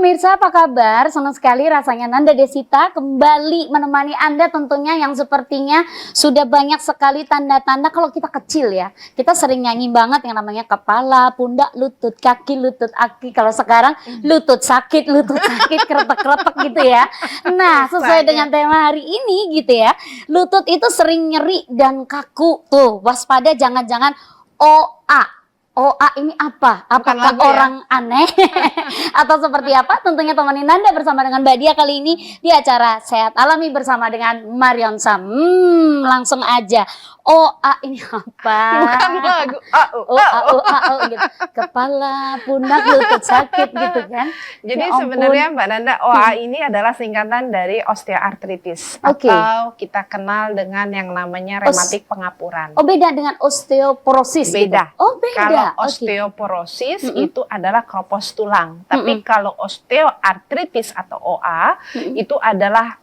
pemirsa, apa kabar? Senang sekali rasanya Nanda Desita kembali menemani Anda tentunya yang sepertinya sudah banyak sekali tanda-tanda kalau kita kecil ya. Kita sering nyanyi banget yang namanya kepala, pundak, lutut, kaki, Kalau sekarang lutut sakit, keretek-keretek gitu ya. Nah, sesuai dengan tema hari ini gitu ya. Lutut itu sering nyeri dan kaku. Tuh, waspada jangan-jangan OA. OA ini apa? Apakah orang aneh atau seperti apa? Tentunya temani Nanda bersama dengan Mbak Dia kali ini di acara Sehat Alami bersama dengan Marion Sam. Langsung aja. OA ini apa? Bukan lagu. Gitu. Kepala, pundak, lutut sakit gitu kan. Jadi Ya sebenarnya Mbak Nanda, OA ini adalah singkatan dari osteoartritis. Atau kita kenal dengan yang namanya rematik pengapuran. Oh, beda dengan osteoporosis. Beda. Gitu. Oh, beda. Kalau osteoporosis itu adalah kropos tulang. Tapi kalau osteoartritis atau OA itu adalah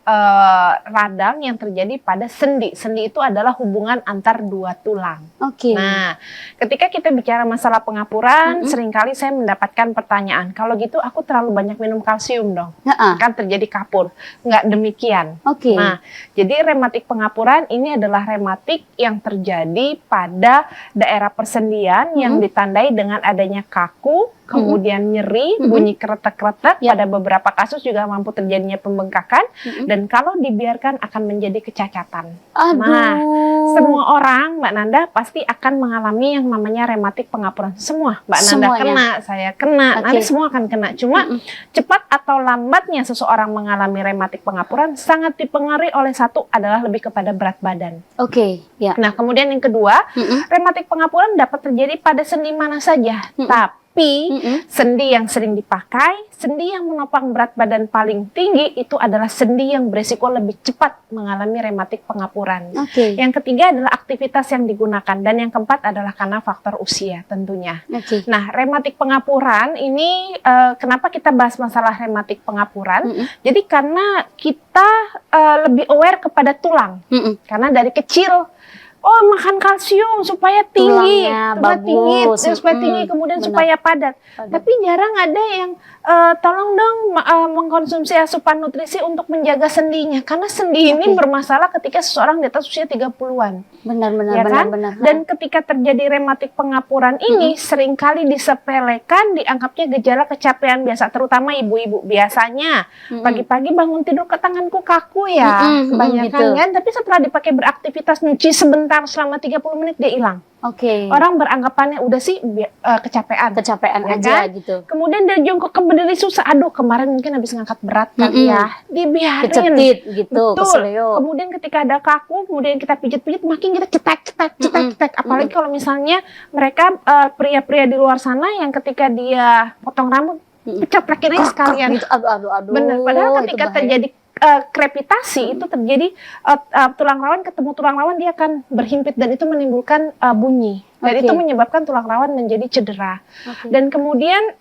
radang yang terjadi pada sendi. Sendi itu adalah hubungan antar dua tulang. Nah, ketika kita bicara masalah pengapuran, seringkali saya mendapatkan pertanyaan, kalau gitu aku terlalu banyak minum kalsium dong, kan terjadi kapur. Nggak demikian. Nah, jadi rematik pengapuran ini adalah rematik yang terjadi pada daerah persendian yang ditandai dengan adanya kaku, kemudian nyeri, bunyi keretek-keretek, pada beberapa kasus juga mampu terjadinya pembengkakan, dan kalau dibiarkan akan menjadi kecacatan. Nah, semua orang, Mbak Nanda, pasti akan mengalami yang namanya rematik pengapuran. Semua, Mbak Nanda kena, saya kena, nanti semua akan kena. Cuma cepat atau lambatnya seseorang mengalami rematik pengapuran sangat dipengaruhi oleh satu adalah lebih kepada berat badan. Nah, kemudian yang kedua, rematik pengapuran dapat terjadi pada sendi mana saja, tapi sendi yang sering dipakai, sendi yang menopang berat badan paling tinggi itu adalah sendi yang beresiko lebih cepat mengalami rematik pengapuran. Yang ketiga adalah aktivitas yang digunakan, dan yang keempat adalah karena faktor usia tentunya. Nah, rematik pengapuran ini kenapa kita bahas masalah rematik pengapuran? Jadi karena kita lebih aware kepada tulang, karena dari kecil makan kalsium supaya tinggi, supaya tinggi, kemudian supaya padat. Tapi jarang ada yang tolong dong mengkonsumsi asupan nutrisi untuk menjaga sendinya, karena sendi ini bermasalah ketika seseorang di atas usia 30-an. Benar. Dan ketika terjadi rematik pengapuran ini seringkali disepelekan, dianggapnya gejala kecapean biasa, terutama ibu-ibu. Biasanya pagi-pagi bangun tidur ke tanganku kaku ya, kebanyakan kan, tapi setelah dipakai beraktivitas nyuci sebentar selama 30 menit dia hilang. Orang beranggapannya udah sih kecapean ya aja kan? Gitu. Kemudian dia jongkok ke berdiri susah, aduh kemarin mungkin habis ngangkat berat kali ya, dibiarin. Kecetit gitu, keseleo. Kemudian ketika ada kaku, kemudian kita pijit-pijit, makin kita cetek. Apalagi kalau misalnya mereka pria-pria di luar sana yang ketika dia potong rambut, ceprekin aja sekalian. Aduh. Bener, padahal ketika terjadi krepitasi itu terjadi tulang rawan ketemu tulang rawan, dia akan berhimpit dan itu menimbulkan bunyi, dan itu menyebabkan tulang rawan menjadi cedera. Dan kemudian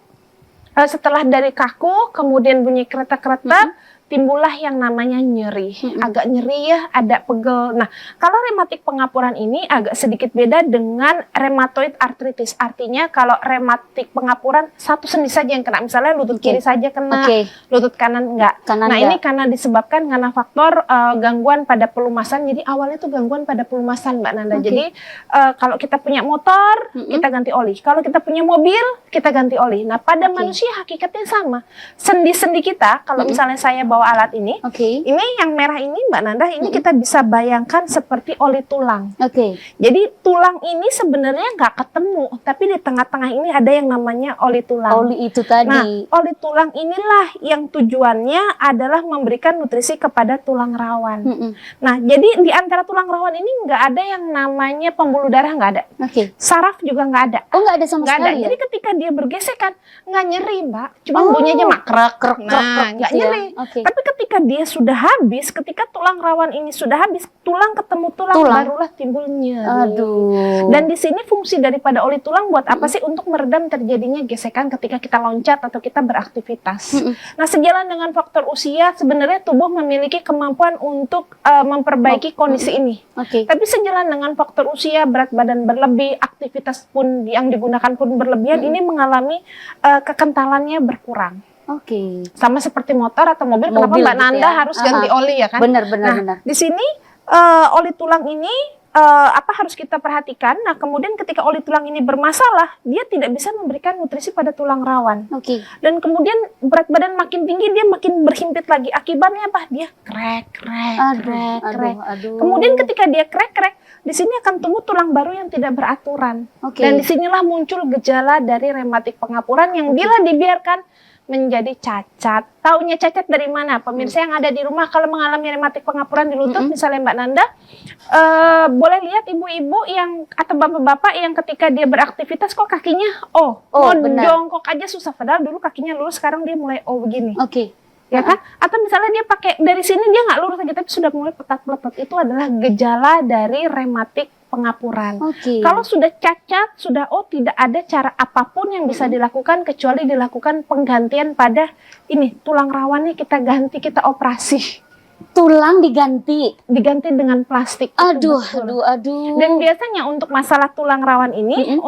setelah dari kaku kemudian bunyi keretak-keretak, timbullah yang namanya nyeri, agak nyeri ya, ada pegel. Nah, kalau rematik pengapuran ini agak sedikit beda dengan rheumatoid arthritis. Artinya kalau rematik pengapuran satu sendi saja yang kena, misalnya lutut kiri saja kena, lutut kanan enggak. Ini karena disebabkan karena faktor gangguan pada pelumasan. Jadi awalnya itu gangguan pada pelumasan, Mbak Nanda. Jadi kalau kita punya motor, kita ganti oli. Kalau kita punya mobil, kita ganti oli. Nah, pada manusia hakikatnya sama. Sendi-sendi kita, kalau misalnya saya bawa alat ini, ini yang merah ini Mbak Nanda, ini kita bisa bayangkan seperti oli tulang. Jadi tulang ini sebenarnya nggak ketemu, tapi di tengah-tengah ini ada yang namanya oli tulang. Oli itu tadi. Nah, oli tulang inilah yang tujuannya adalah memberikan nutrisi kepada tulang rawan. Nah, jadi di antara tulang rawan ini nggak ada yang namanya pembuluh darah, nggak ada. Saraf juga nggak ada. Oh, nggak ada sama sekali ya? Jadi ketika dia bergesekan nggak nyeri, Mbak. Cuma bunyinya mak krek. Nah, nggak nyeri. Tapi ketika dia sudah habis, ketika tulang rawan ini sudah habis, tulang ketemu tulang. Barulah timbul nyeri. Dan di sini fungsi daripada oli tulang buat apa sih? Untuk meredam terjadinya gesekan ketika kita loncat atau kita beraktivitas. Nah, sejalan dengan faktor usia, sebenarnya tubuh memiliki kemampuan untuk memperbaiki kondisi ini. Tapi sejalan dengan faktor usia, berat badan berlebih, aktivitas pun yang digunakan pun berlebihan, ini mengalami kekentalannya berkurang. Oke. Sama seperti motor atau mobil, kenapa Mobil Mbak gitu Nanda ya. harus ganti oli ya kan? Benar. Nah, di sini oli tulang ini apa harus kita perhatikan? Nah, kemudian ketika oli tulang ini bermasalah, dia tidak bisa memberikan nutrisi pada tulang rawan. Oke. Dan kemudian berat badan makin tinggi, dia makin berhimpit lagi. Akibatnya apa? Dia krek. Aduh. Kemudian ketika dia krek, di sini akan tumbuh tulang baru yang tidak beraturan. Oke. Dan disinilah muncul gejala dari rematik pengapuran yang bila dibiarkan menjadi cacat. Taunya cacat dari mana? Pemirsa yang ada di rumah kalau mengalami rematik pengapuran di lutut, misalnya Mbak Nanda, boleh lihat ibu-ibu yang atau bapak-bapak yang ketika dia beraktivitas kok kakinya jongkok aja susah. Padahal dulu kakinya lurus, sekarang dia mulai begini. Oke. Ya kan? Atau misalnya dia pakai dari sini dia nggak lurus aja tapi sudah mulai petat-petat. Itu adalah gejala dari rematik pengapuran. Oke. Kalau sudah cacat, sudah tidak ada cara apapun yang bisa dilakukan kecuali dilakukan penggantian pada ini tulang rawannya kita ganti, kita operasi. Tulang diganti dengan plastik. Aduh. Dan biasanya untuk masalah tulang rawan ini,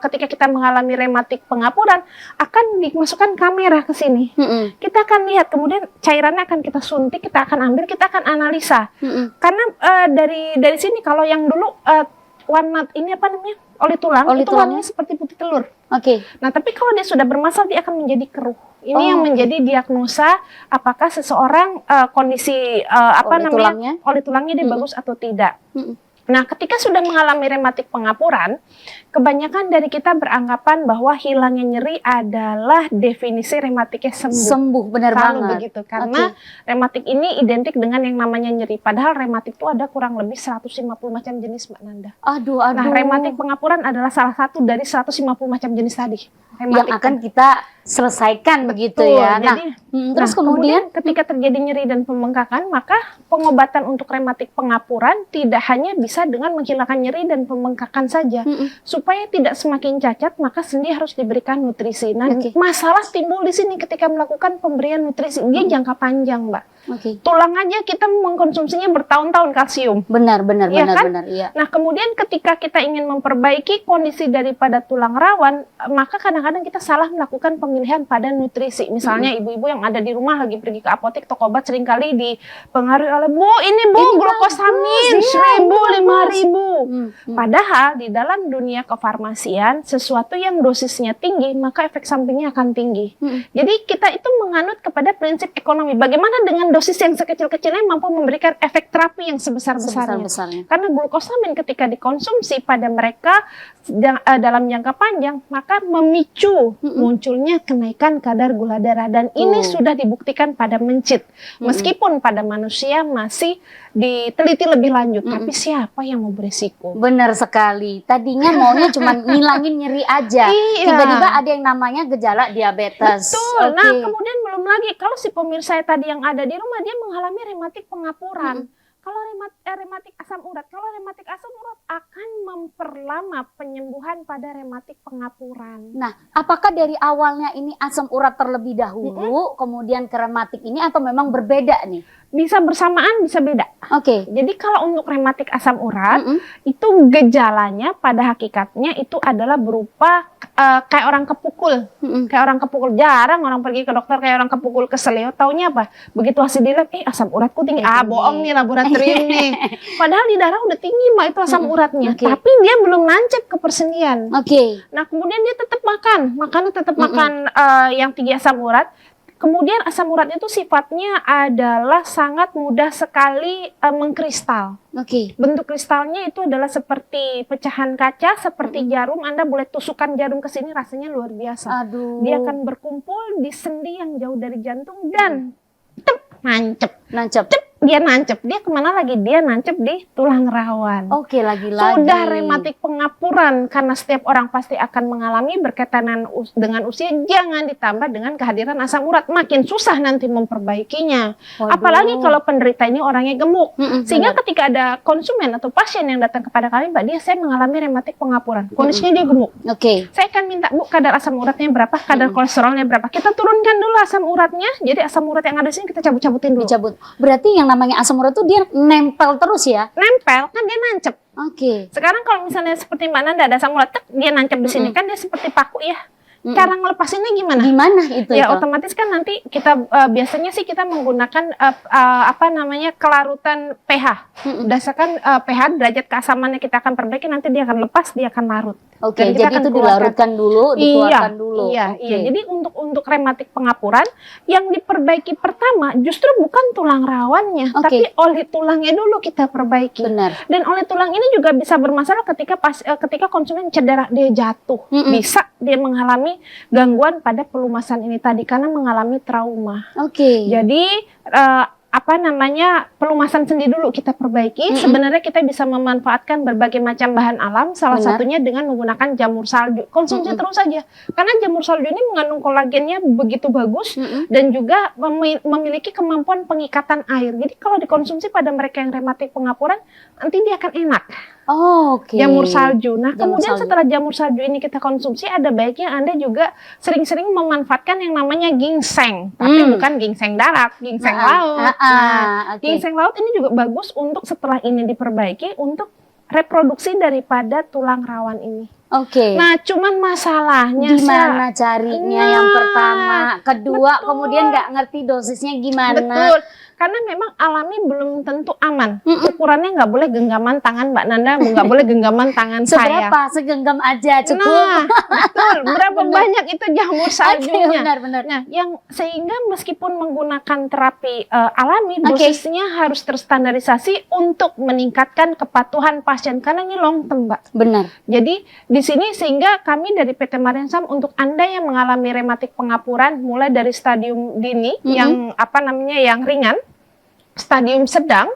ketika kita mengalami rematik pengapuran, akan dimasukkan kamera ke sini. Kita akan lihat, kemudian cairannya akan kita suntik, kita akan ambil, kita akan analisa. Karena dari sini kalau yang dulu warna ini apa namanya? Oli tulang, itu warnanya seperti putih telur. Oke. Nah, tapi kalau dia sudah bermasalah, dia akan menjadi keruh. Ini yang menjadi diagnosa apakah seseorang kondisi oli tulangnya dia bagus atau tidak. Nah, ketika sudah mengalami rematik pengapuran, kebanyakan dari kita beranggapan bahwa hilangnya nyeri adalah definisi rematiknya sembuh. Sembuh, benar banget. Begitu, karena rematik ini identik dengan yang namanya nyeri. Padahal rematik itu ada kurang lebih 150 macam jenis, Mbak Nanda. Aduh. Nah, rematik pengapuran adalah salah satu dari 150 macam jenis tadi. Yang akan kita selesaikan begitu ya. Nah, terus kemudian ketika terjadi nyeri dan pembengkakan, maka pengobatan untuk rematik pengapuran tidak hanya bisa dengan menghilangkan nyeri dan pembengkakan saja. Supaya tidak semakin cacat, maka sendi harus diberikan nutrisi. Nah, masalah timbul di sini ketika melakukan pemberian nutrisi. Dia jangka panjang, Mbak. Tulang aja kita mengkonsumsinya bertahun-tahun kalsium. Benar. Iya. Nah, kemudian ketika kita ingin memperbaiki kondisi daripada tulang rawan, maka kadang-kadang kita salah melakukan pemilihan pada nutrisi. Misalnya ibu-ibu yang ada di rumah lagi pergi ke apotek, toko obat seringkali dipengaruhi oleh ini glukosamin 1.000, 5.000. Padahal di dalam dunia kefarmasian, sesuatu yang dosisnya tinggi, maka efek sampingnya akan tinggi. Jadi kita itu menganut kepada prinsip ekonomi. Bagaimana dengan dosis yang sekecil-kecilnya mampu memberikan efek terapi yang sebesar-besarnya. Karena glukosamin ketika dikonsumsi pada mereka dalam jangka panjang, maka memicu munculnya kenaikan kadar gula darah. Dan ini sudah dibuktikan pada mencit. Meskipun pada manusia masih diteliti lebih lanjut. Tapi siapa yang mau beresiko? Benar sekali. Tadinya maunya cuma ngilangin nyeri aja. Tiba-tiba ada yang namanya gejala diabetes. Betul. Nah, kemudian belum lagi kalau si pemirsa tadi yang ada di rumah dia mengalami rematik pengapuran. Kalau rematik asam urat, akan memperlama penyembuhan pada rematik pengapuran. Nah, apakah dari awalnya ini asam urat terlebih dahulu, kemudian ke rematik ini, atau memang berbeda nih? Bisa bersamaan, bisa beda. Jadi kalau untuk rematik asam urat, itu gejalanya pada hakikatnya itu adalah berupa kayak orang kepukul. Kayak orang kepukul. Jarang orang pergi ke dokter kayak orang kepukul keseleo. Taunya apa? Begitu hasil dilab, asam uratku tinggi. Bohong nih laboratorium nih. Padahal di darah udah tinggi Mbak itu asam uratnya. Tapi dia belum nancep ke persendian. Nah, kemudian dia tetap makannya tetap makan yang tinggi asam urat. Kemudian asam urat itu sifatnya adalah sangat mudah sekali mengkristal. Bentuk kristalnya itu adalah seperti pecahan kaca, seperti jarum. Anda boleh tusukkan jarum ke sini, rasanya luar biasa. Dia akan berkumpul di sendi yang jauh dari jantung dan nancep. Dia nancep. Dia kemana lagi? Dia nancep di tulang rawan. Lagi-lagi. Sudah rematik pengapuran, karena setiap orang pasti akan mengalami berkaitan dengan usia. Jangan ditambah dengan kehadiran asam urat. Makin susah nanti memperbaikinya. Apalagi kalau penderita ini orangnya gemuk. Sehingga ketika ada konsumen atau pasien yang datang kepada kami, Mbak, saya mengalami rematik pengapuran. Kondisinya dia gemuk. Saya akan minta, Bu, kadar asam uratnya berapa? Kadar kolesterolnya berapa? Kita turunkan dulu asam uratnya. Jadi asam urat yang ada di sini kita cabut-cabutin dulu. Berarti yang namanya asam urat itu dia nempel terus ya? Nempel, kan dia nancep. Sekarang kalau misalnya seperti Mbak Nanda ada asam urat, dia nancep di sini, kan dia seperti paku ya. Cara ngelepasinnya gimana? Gimana itu? Ya otomatis kan nanti kita biasanya sih kita menggunakan apa namanya kelarutan pH. Berdasarkan pH derajat keasamannya kita akan perbaiki, nanti dia akan lepas, dia akan larut. Oke, jadi itu dilarutkan dulu, dikeluarkan dulu. Iya, iya. Jadi untuk rematik pengapuran yang diperbaiki pertama justru bukan tulang rawannya, tapi oli tulangnya dulu kita perbaiki. Benar. Dan oli tulang ini juga bisa bermasalah ketika konsumen cedera, dia jatuh, bisa dia mengalami gangguan pada pelumasan ini tadi karena mengalami trauma. Jadi apa namanya pelumasan sendi dulu kita perbaiki. Sebenarnya kita bisa memanfaatkan berbagai macam bahan alam, salah satunya dengan menggunakan jamur salju. Konsumsi terus saja karena jamur salju ini mengandung kolagennya begitu bagus dan juga memiliki kemampuan pengikatan air. Jadi kalau dikonsumsi pada mereka yang rematik pengapuran, nanti dia akan enak. Jamur salju. Nah, kemudian setelah jamur salju ini kita konsumsi, ada baiknya Anda juga sering-sering memanfaatkan yang namanya ginseng, tapi bukan ginseng darat, ginseng laut. Ginseng laut ini juga bagus untuk setelah ini diperbaiki untuk reproduksi daripada tulang rawan ini. Nah, cuman masalahnya gimana carinya yang pertama, kedua, kemudian nggak ngerti dosisnya gimana. Betul. Karena memang alami belum tentu aman. Ukurannya nggak boleh genggaman tangan Mbak Nanda, nggak boleh genggaman tangan saya. Seberapa? Segenggam aja cukup. Nah, betul. Berapa banyak itu jamur saljunya. Benar. Nah, yang sehingga meskipun menggunakan terapi alami, dosisnya harus terstandarisasi untuk meningkatkan kepatuhan pasien. Karena ini long term, Mbak. Benar. Jadi di sini sehingga kami dari PT Mariansam untuk Anda yang mengalami rematik pengapuran mulai dari stadium dini yang apa namanya yang ringan, stadium sedang,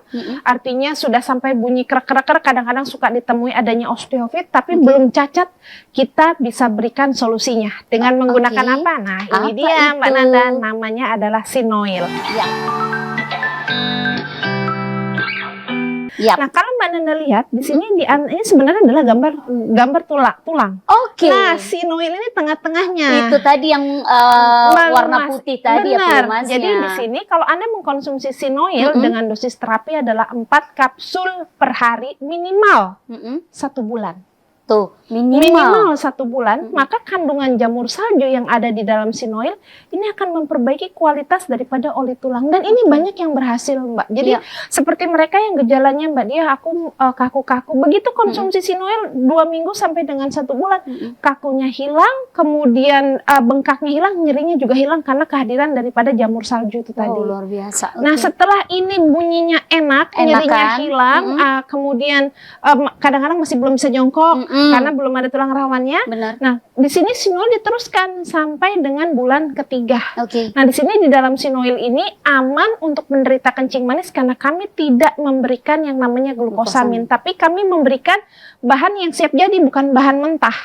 artinya sudah sampai bunyi krek-krek, kadang-kadang suka ditemui adanya osteofit, tapi belum cacat, kita bisa berikan solusinya dengan menggunakan apa? Nah, ini dia Mbak Nanda, namanya adalah Sinoil. Nah, kalau Mbak Nanda lihat di sini ini sebenarnya adalah gambar tulang. Nah, Sinoil ini tengah-tengahnya. Itu tadi yang warna putih tadi ya pelumasnya. Jadi di sini kalau Anda mengkonsumsi Sinoil dengan dosis terapi adalah 4 kapsul per hari minimal 1 bulan. Tuh, minimal 1 bulan, maka kandungan jamur salju yang ada di dalam Sinoil ini akan memperbaiki kualitas daripada oli tulang. Dan ini banyak yang berhasil, Mbak. Jadi seperti mereka yang gejalanya, Mbak, dia aku kaku-kaku. Begitu konsumsi Sinoil 2 minggu sampai dengan 1 bulan, kakunya hilang, kemudian bengkaknya hilang, nyerinya juga hilang karena kehadiran daripada jamur salju itu tadi. Luar biasa. Nah, setelah ini bunyinya enak, nyerinya hilang, kemudian kadang-kadang masih belum bisa jongkok, karena belum ada tulang rawannya. Nah, di sini Sinoil diteruskan sampai dengan bulan ketiga. Nah, di sini di dalam Sinoil ini aman untuk menderita kencing manis karena kami tidak memberikan yang namanya glukosamin, tapi kami memberikan bahan yang siap jadi, bukan bahan mentah.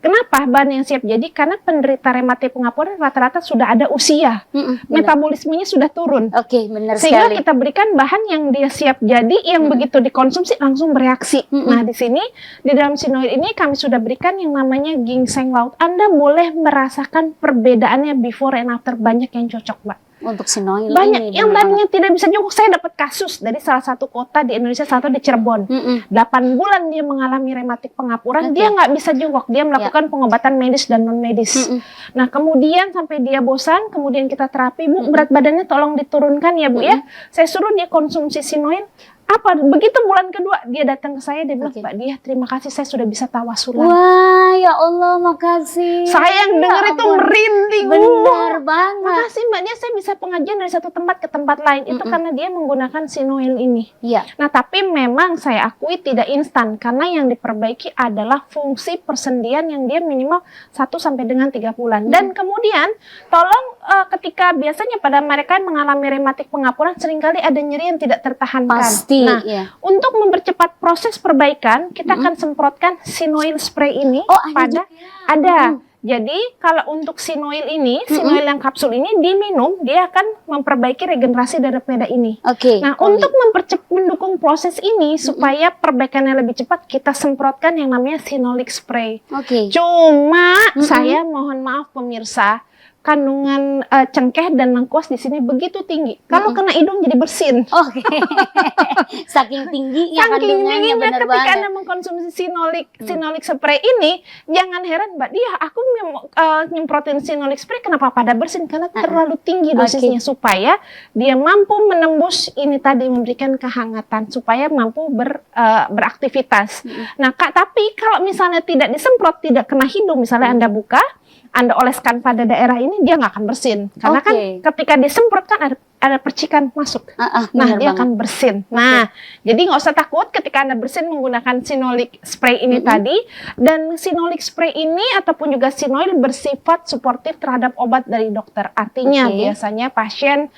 Kenapa bahan yang siap jadi? Karena penderita rematik pengapuran rata-rata sudah ada usia, metabolismenya sudah turun. Benar sehingga sekali. kita berikan bahan yang dia siap jadi, yang begitu dikonsumsi langsung bereaksi. Nah, di sini di dalam Sinoil ini kami sudah berikan yang namanya ginseng laut. Anda boleh merasakan perbedaannya before and after. Banyak yang cocok, Mbak. Untuk Sinoil banyak ini, yang tadinya tidak bisa jongkok. Saya dapat kasus dari salah satu kota di Indonesia, satu di Cirebon. 8 bulan dia mengalami rematik pengapuran, dia nggak bisa jongkok. Dia melakukan pengobatan medis dan non medis. Nah, kemudian sampai dia bosan, kemudian kita terapi, Bu, berat badannya tolong diturunkan ya, Bu, ya. Saya suruh dia konsumsi Sinoil. Begitu bulan kedua dia datang ke saya, dia bilang, Mbak Diah, terima kasih, saya sudah bisa tawasulan. Wah, ya Allah, makasih. Saya yang dengar itu merinding. Benar banget. Makasih Mbak Diah, saya bisa pengajian dari satu tempat ke tempat lain. Itu karena dia menggunakan Sinoil ini. Nah, tapi memang saya akui tidak instan, karena yang diperbaiki adalah fungsi persendian yang dia minimal 1 sampai dengan 3 bulan. Dan kemudian tolong ketika biasanya pada mereka yang mengalami rematik pengapuran seringkali ada nyeri yang tidak tertahankan. Nah, untuk mempercepat proses perbaikan, kita akan semprotkan Sinoil spray ini ada. Jadi kalau untuk Sinoil ini, Sinoil yang kapsul ini diminum, dia akan memperbaiki regenerasi daripada ini. Nah, untuk mendukung proses ini supaya perbaikannya lebih cepat, kita semprotkan yang namanya Sinolic spray. Cuma saya mohon maaf pemirsa, kandungan cengkeh dan lengkuas di sini begitu tinggi. Kalau kena hidung jadi bersin. Oke. Saking tingginya Saking kandungannya, tingginya bener ketika banget. Anda mengkonsumsi Sinolic spray ini, jangan heran Mbak Dia, aku nyemprotin Sinolic spray kenapa pada bersin? Karena terlalu tinggi dosisnya supaya dia mampu menembus ini tadi, memberikan kehangatan supaya mampu beraktivitas. Nah, Kak, tapi kalau misalnya tidak disemprot, tidak kena hidung, misalnya Anda buka, Anda oleskan pada daerah ini, dia nggak akan bersin. Karena kan ketika disemprot kan ada percikan masuk. Nah, dia akan bersin. Nah, jadi nggak usah takut ketika Anda bersin menggunakan Sinolic spray ini tadi. Dan Sinolic spray ini ataupun juga Sinoil bersifat suportif terhadap obat dari dokter. Artinya biasanya pasien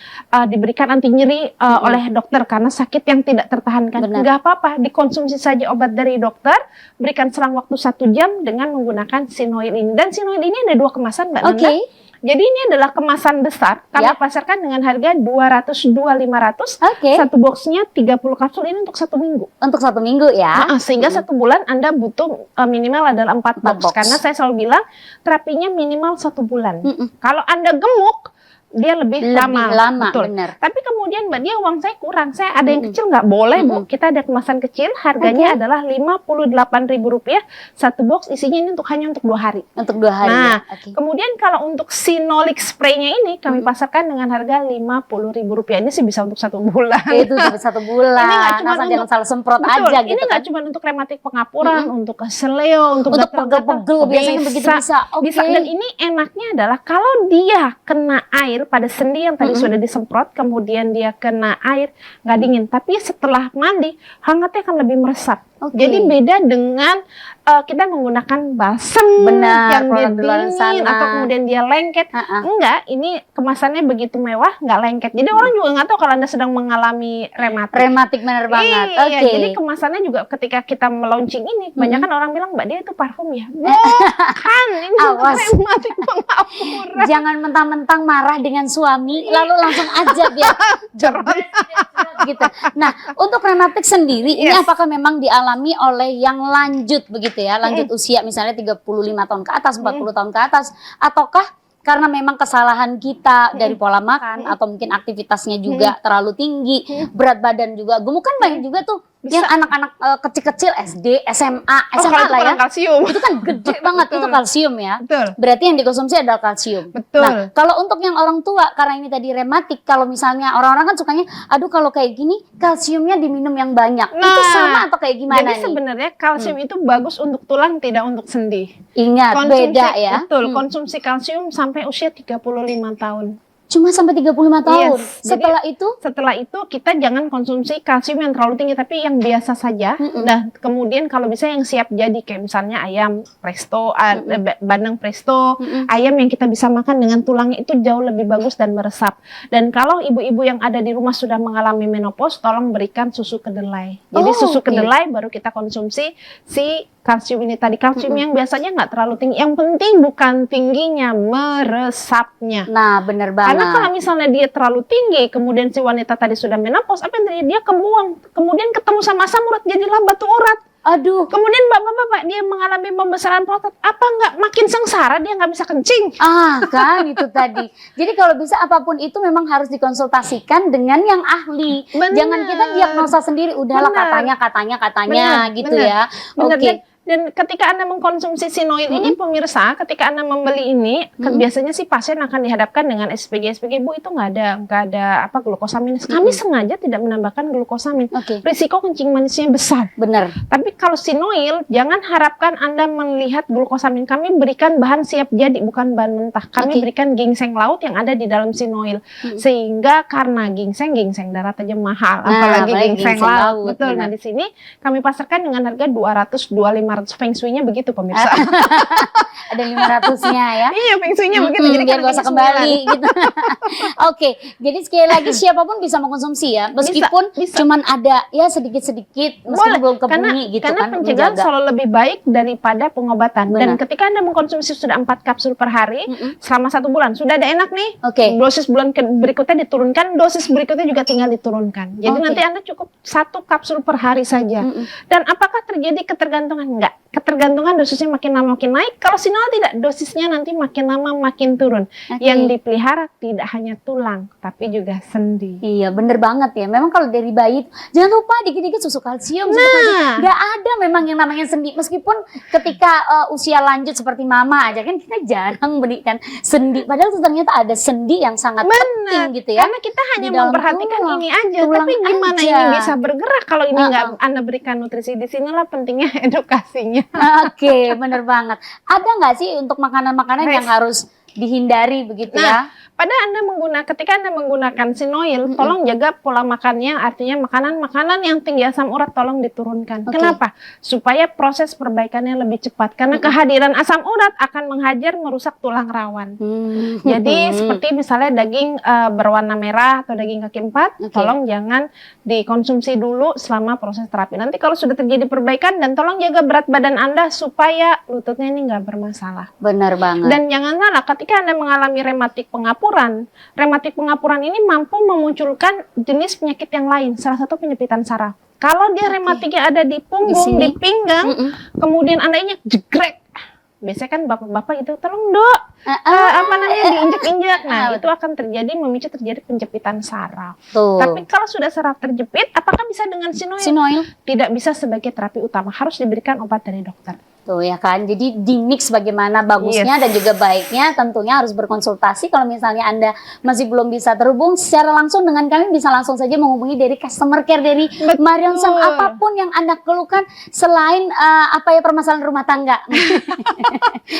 diberikan anti nyeri oleh dokter karena sakit yang tidak tertahankan. Nggak apa-apa, dikonsumsi saja obat dari dokter. Berikan selang waktu 1 jam dengan menggunakan Sinoil ini. Dan Sinoil ini ada 2 kemasan, Mbak Nanda. Jadi ini adalah kemasan besar. Kami pasarkan dengan harga 202.500. Satu boxnya 30 kapsul, ini untuk 1 minggu. Untuk 1 minggu ya. Sehingga 1 bulan Anda butuh minimal adalah 4 box. Karena saya selalu bilang terapinya minimal 1 bulan. Kalau Anda gemuk, dia lebih lama. Betul. Bener. Tapi kemudian Mbak Dia, uang saya kurang, saya ada yang kecil, nggak boleh Bu. Kita ada kemasan kecil, harganya adalah Rp58.000. 1 box isinya ini hanya untuk 2 hari. Untuk 2 hari. Nah, kemudian kalau untuk Sinolic spray-nya ini kami pasarkan dengan harga Rp50.000. Ini sih bisa untuk 1 bulan. Itu bisa 1 bulan. Ini nggak cuma jangan salah semprot betul, aja gitu. Ini nggak cuma untuk rematik pengapuran, untuk keseleo, untuk pegel-pegel biasanya begitu bisa. Bisa. Dan ini enaknya adalah kalau dia kena air pada sendi yang tadi sudah disemprot, kemudian dia kena air nggak dingin, tapi setelah mandi hangatnya akan lebih meresap. Jadi beda dengan kita menggunakan balsam yang dia dingin atau kemudian dia lengket. Enggak, ini kemasannya begitu mewah, nggak lengket. Jadi orang juga nggak tahu kalau Anda sedang mengalami rematik. Rematik benar banget. Iya, jadi kemasannya juga ketika kita melaunching ini, kebanyakan orang bilang Mbak Dia itu parfum ya. Bukan, ini rematik pengapuran. Jangan mentang-mentang marah dengan suami, lalu langsung aja biar gitu. Nah, untuk rematik sendiri, ini apakah memang dialami oleh yang lanjut begitu ya, lanjut usia misalnya 35 tahun ke atas, 40 tahun ke atas, ataukah karena memang kesalahan kita dari pola makan atau mungkin aktivitasnya juga terlalu tinggi, berat badan juga gemuk, kan banyak juga tuh yang anak-anak kecil-kecil SD, SMA lah ya. Kalsium. Itu kan gede banget itu kalsium ya. Betul. Berarti yang dikonsumsi adalah kalsium. Betul. Nah, kalau untuk yang orang tua karena ini tadi rematik, kalau misalnya orang-orang kan sukanya, aduh kalau kayak gini kalsiumnya diminum yang banyak. Itu sama atau kayak gimana jadi sebenarnya kalsium itu bagus untuk tulang, tidak untuk sendi. Ingat, beda ya. Betul, konsumsi kalsium sampai usia 35 tahun. Cuma sampai 35 tahun. Setelah itu kita jangan konsumsi kalsium yang terlalu tinggi, tapi yang biasa saja. Nah, kemudian kalau bisa yang siap jadi, kayak misalnya ayam presto, bandeng presto, ayam yang kita bisa makan dengan tulangnya itu jauh lebih bagus dan meresap. Dan kalau ibu-ibu yang ada di rumah sudah mengalami menopause, tolong berikan susu kedelai. Jadi susu kedelai baru kita konsumsi si kalsium ini tadi. Kalsium yang biasanya nggak terlalu tinggi. Yang penting bukan tingginya, meresapnya. Nah, benar banget. Karena kalau misalnya dia terlalu tinggi, kemudian si wanita tadi sudah menopause, apa yang terjadi? Dia kebuang, kemudian ketemu sama asam urat, jadilah batu urat. Aduh. Kemudian bapak-bapak dia mengalami pembesaran prostat, apa nggak makin sengsara, dia nggak bisa kencing. Kan itu tadi. Jadi kalau bisa apapun itu memang harus dikonsultasikan dengan yang ahli. Jangan kita diagnosa sendiri, udahlah katanya gitu ya. Oke. Dan ketika Anda mengkonsumsi Sinoil ini, pemirsa, ketika Anda membeli ini, biasanya sih pasien akan dihadapkan dengan SPG, Bu, itu nggak ada apa glukosamin. Kami sengaja tidak menambahkan glukosamin. Risiko kencing manisnya besar. Benar. Tapi kalau Sinoil, jangan harapkan Anda melihat glukosamin. Kami berikan bahan siap jadi, bukan bahan mentah. Kami berikan ginseng laut yang ada di dalam Sinoil. Sehingga karena ginseng darat aja mahal, apalagi ginseng laut. Betul. Nah, di sini kami pasarkan dengan harga 200-200-500. Feng Shui-nya begitu, pemirsa. Ada 500-nya ya. Iya, Feng Shui-nya begitu. Jadi biar gak usah kembali gitu. Oke, jadi sekali lagi siapapun bisa mengkonsumsi ya. Meskipun cuman ada ya sedikit-sedikit, meskipun belum ke bumi gitu kan. Karena pencegahan selalu lebih baik daripada pengobatan. Dan ketika Anda mengkonsumsi sudah 4 kapsul per hari, selama 1 bulan, sudah ada enak nih. Dosis bulan berikutnya diturunkan, dosis berikutnya juga tinggal diturunkan. Jadi nanti Anda cukup 1 kapsul per hari saja. Dan apakah terjadi ketergantungan? Enggak. tidak. Ketergantungan dosisnya makin lama makin naik. Kalau sinoil tidak, dosisnya nanti makin lama makin turun. Yang dipelihara tidak hanya tulang, tapi juga sendi. Iya, bener banget ya. Memang kalau dari bayi, jangan lupa dikit-dikit susu kalsium. Nggak ada memang yang namanya sendi. Meskipun ketika usia lanjut seperti mama aja kan kita jarang berikan sendi. Padahal ternyata ada sendi yang sangat penting gitu ya. Karena kita hanya memperhatikan ini aja. Tapi gimana ini bisa bergerak kalau ini nggak Anda berikan nutrisi? Di sinilah pentingnya edukasinya. Oke, bener banget. Ada nggak sih untuk makanan-makanan yang harus dihindari begitu ya? Ketika Anda menggunakan sinoil, tolong jaga pola makannya, artinya makanan-makanan yang tinggi asam urat tolong diturunkan. Kenapa? Supaya proses perbaikannya lebih cepat. Karena kehadiran asam urat akan menghajar merusak tulang rawan. Jadi seperti misalnya daging berwarna merah atau daging kaki empat, tolong jangan dikonsumsi dulu selama proses terapi. Nanti kalau sudah terjadi perbaikan, dan tolong jaga berat badan Anda supaya lututnya ini nggak bermasalah. Benar banget. Dan jangan salah, ketika Anda mengalami rematik pengapuran ini mampu memunculkan jenis penyakit yang lain, salah satu penyepitan saraf. Kalau dia rematiknya ada di punggung, di pinggang, kemudian Anda injak jegrek, biasanya kan bapak-bapak itu tolong dok, diinjak-injak, nah itu akan memicu terjadi penjepitan saraf. Tapi kalau sudah saraf terjepit, apakah bisa dengan sinoil? Tidak bisa sebagai terapi utama, harus diberikan obat dari dokter. Tuh ya kan, jadi di mix bagaimana bagusnya dan juga baiknya, tentunya harus berkonsultasi. Kalau misalnya Anda masih belum bisa terhubung secara langsung dengan kami, bisa langsung saja menghubungi dari customer care dari Marion Sam, apapun yang Anda keluhkan selain permasalahan rumah tangga.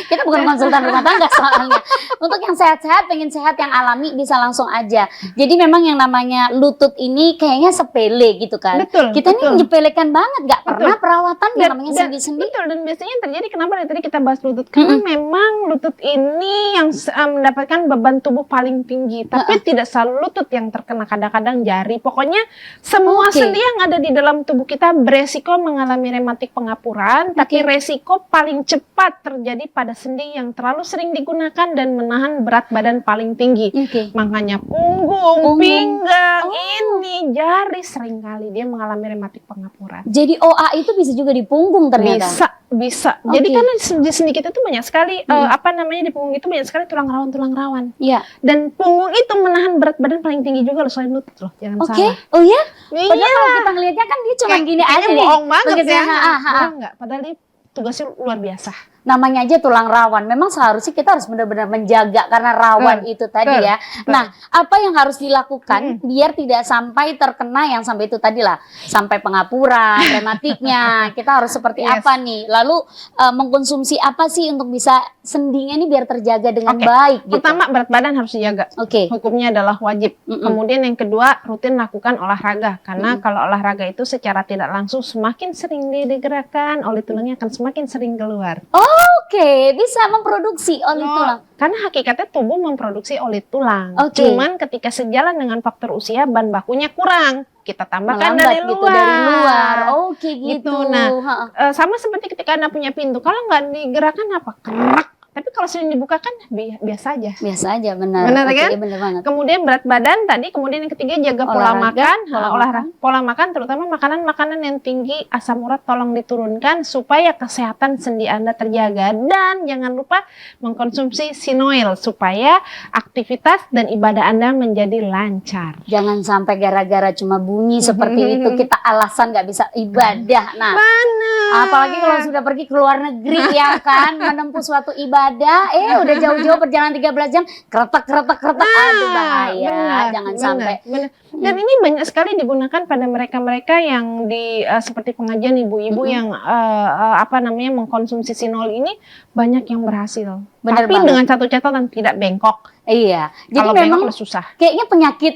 Kita bukan konsultan rumah tangga soalnya. Untuk yang sehat-sehat, pengen sehat yang alami, bisa langsung aja. Jadi memang yang namanya lutut ini kayaknya sepele gitu kan. Kita ini menyepelekan banget, nggak pernah perawatan yang namanya sendi-sendi. Dan biasanya terjadi, kenapa dari tadi kita bahas lutut? Karena memang lutut ini yang mendapatkan beban tubuh paling tinggi, tapi tidak selalu lutut yang terkena, kadang-kadang jari. Pokoknya semua sendi yang ada di dalam tubuh kita beresiko mengalami rematik pengapuran, tapi resiko paling cepat terjadi pada sendi yang terlalu sering digunakan dan menahan berat badan paling tinggi. Makanya punggung, pinggang, ini jari seringkali dia mengalami rematik pengapuran. Jadi OA itu bisa juga di punggung ternyata? Bisa. Jadi karena di sendi kita itu banyak sekali di punggung itu banyak sekali tulang rawan. Iya. Dan punggung itu menahan berat badan paling tinggi juga loh, selain lutut loh. Jangan salah. Oh ya? Padahal kalau kita ngelihatnya kan dia cuma gini aja nih. Bohong banget ya. Enggak, padahal dia tugasnya luar biasa. Namanya aja tulang rawan. Memang seharusnya kita harus benar-benar menjaga karena rawan itu tadi ya. Nah, apa yang harus dilakukan biar tidak sampai terkena yang sampai itu tadi lah, sampai pengapuran, rematiknya. Kita harus seperti apa nih? Lalu mengkonsumsi apa sih untuk bisa sendinya ini biar terjaga dengan baik gitu. Pertama, berat badan harus dijaga. Hukumnya adalah wajib. Kemudian yang kedua, rutin lakukan olahraga. Karena kalau olahraga itu secara tidak langsung semakin sering digerakkan, oli tulangnya akan semakin sering keluar. Bisa memproduksi oli tulang. Karena hakikatnya tubuh memproduksi oli tulang. Cuman ketika sejalan dengan faktor usia, bahan bakunya kurang. Kita tambahkan dari luar. Gitu. Nah, sama seperti ketika Anda punya pintu. Kalau nggak digerakkan apa? Kerak. Tapi kalau sering dibuka kan biasa aja. Biasa aja, benar. Benar kan? Benar banget. Kemudian berat badan tadi, kemudian yang ketiga jaga pola makan. Pola makan terutama makanan-makanan yang tinggi asam urat tolong diturunkan supaya kesehatan sendi Anda terjaga. Dan jangan lupa mengkonsumsi sinoil supaya aktivitas dan ibadah Anda menjadi lancar. Jangan sampai gara-gara cuma bunyi seperti itu kita alasan nggak bisa ibadah. Nah, apalagi kalau sudah pergi ke luar negeri ya kan, menempuh suatu ibadah, udah jauh-jauh perjalanan 13 jam, kretek, aduh bahaya, jangan sampai. Dan ini banyak sekali digunakan pada mereka-mereka yang seperti pengajian ibu-ibu yang mengkonsumsi sinol ini, banyak yang berhasil. Tapi dengan satu catatan, tidak bengkok. Iya. Jadi kalau memang bengkok susah. Kayaknya penyakit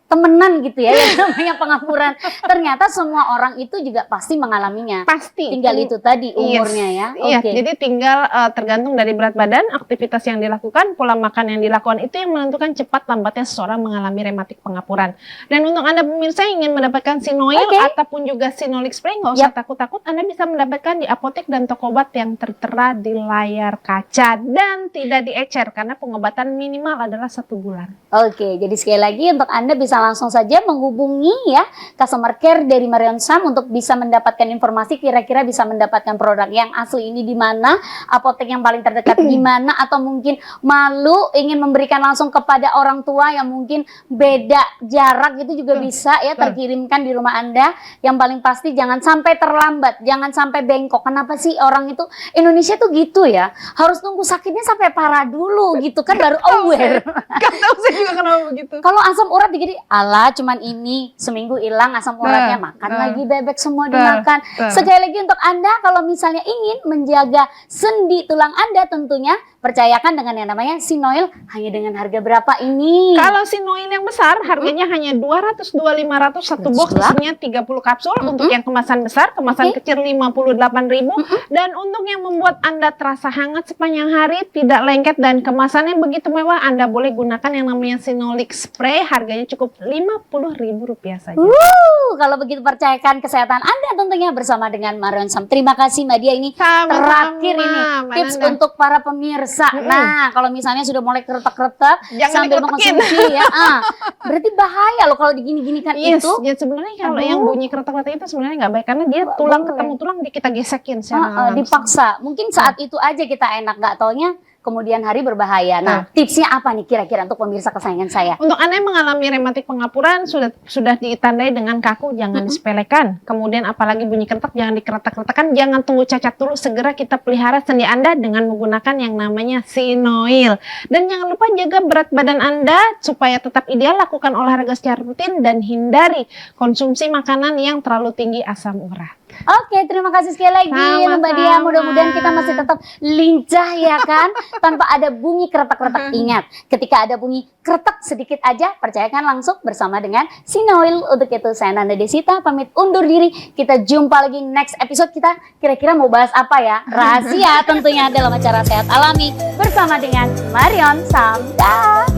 temenan gitu ya yang namanya pengapuran. Ternyata semua orang itu juga pasti mengalaminya. Pasti. Tinggal itu tadi umurnya ya. Iya, jadi tinggal tergantung dari berat badan, aktivitas yang dilakukan, pola makan yang dilakukan, itu yang menentukan cepat lambatnya seseorang mengalami rematik pengapuran. Dan untuk Anda pemirsa yang ingin mendapatkan sinoil ataupun juga sinolic spray, nggak usah takut-takut, Anda bisa mendapatkan di apotek dan toko obat yang tertera di layar kaca dan tidak diecer karena pengobatan minimal minimal adalah 1 bulan. Oke, jadi sekali lagi untuk Anda bisa langsung saja menghubungi ya customer care dari Marion Sam untuk bisa mendapatkan informasi kira-kira bisa mendapatkan produk yang asli ini di mana, apotek yang paling terdekat di mana, atau mungkin malu ingin memberikan langsung kepada orang tua yang mungkin beda jarak itu juga bisa ya terkirimkan di rumah Anda. Yang paling pasti jangan sampai terlambat, jangan sampai bengkok. Kenapa sih orang itu Indonesia tuh gitu ya? Harus nunggu sakitnya sampai parah dulu gitu kan baru aware. Gak tahu saya juga kenapa begitu. Kalau asam urat dikit, alah cuman ini seminggu hilang asam uratnya, makan lagi bebek semua dimakan. Sekali lagi untuk Anda kalau misalnya ingin menjaga sendi tulang Anda tentunya percayakan dengan yang namanya Sinoil hanya dengan harga berapa ini? Kalau Sinoil yang besar harganya hanya 200-500 satu box isinya 30 kapsul. Untuk yang kemasan besar, kemasan kecil 58.000. Dan untuk yang membuat Anda terasa hangat sepanjang hari, tidak lengket dan kemasannya begitu mewah, Anda boleh gunakan yang namanya Sinolic Spray, harganya cukup Rp50.000 saja. Kalau begitu percayakan kesehatan Anda tentunya bersama dengan Marion Sam. Terima kasih Mbak Dia, ini Sama-sama, terakhir ini tips Nanda. untuk para pemirsa. Nah, kalau misalnya sudah mulai keretak-keretak Jangan sambil dikeretekin. mengkonsumsi ya, berarti bahaya loh kalau digini-ginikan itu. Ya sebenarnya kalau yang bunyi keretak-keretak itu sebenarnya nggak baik karena dia tulang ketemu tulang kita gesekin secara langsung. Dipaksa. Mungkin saat itu aja kita enak, nggak taunya kemudian hari berbahaya. Nah, tipsnya apa nih kira-kira untuk pemirsa kesayangan saya? Untuk Anda yang mengalami rematik pengapuran sudah ditandai dengan kaku, jangan disepelekan. Kemudian apalagi bunyi keretak jangan dikeretak-keretakan, jangan tunggu cacat dulu, segera kita pelihara sendi Anda dengan menggunakan yang namanya Sinoil. Dan jangan lupa jaga berat badan Anda supaya tetap ideal, lakukan olahraga secara rutin dan hindari konsumsi makanan yang terlalu tinggi asam urat. Oke, terima kasih sekali lagi Mbak Dia. Mudah-mudahan kita masih tetap lincah ya kan, tanpa ada bunyi keretak-keretak. Ingat, ketika ada bunyi keretak sedikit aja, percayakan langsung bersama dengan Sinoil. Untuk itu saya Nanda Desita pamit undur diri. Kita jumpa lagi next episode. Kita kira-kira mau bahas apa ya? Rahasia tentunya dalam acara Sehat Alami bersama dengan Marion Sam. Dah.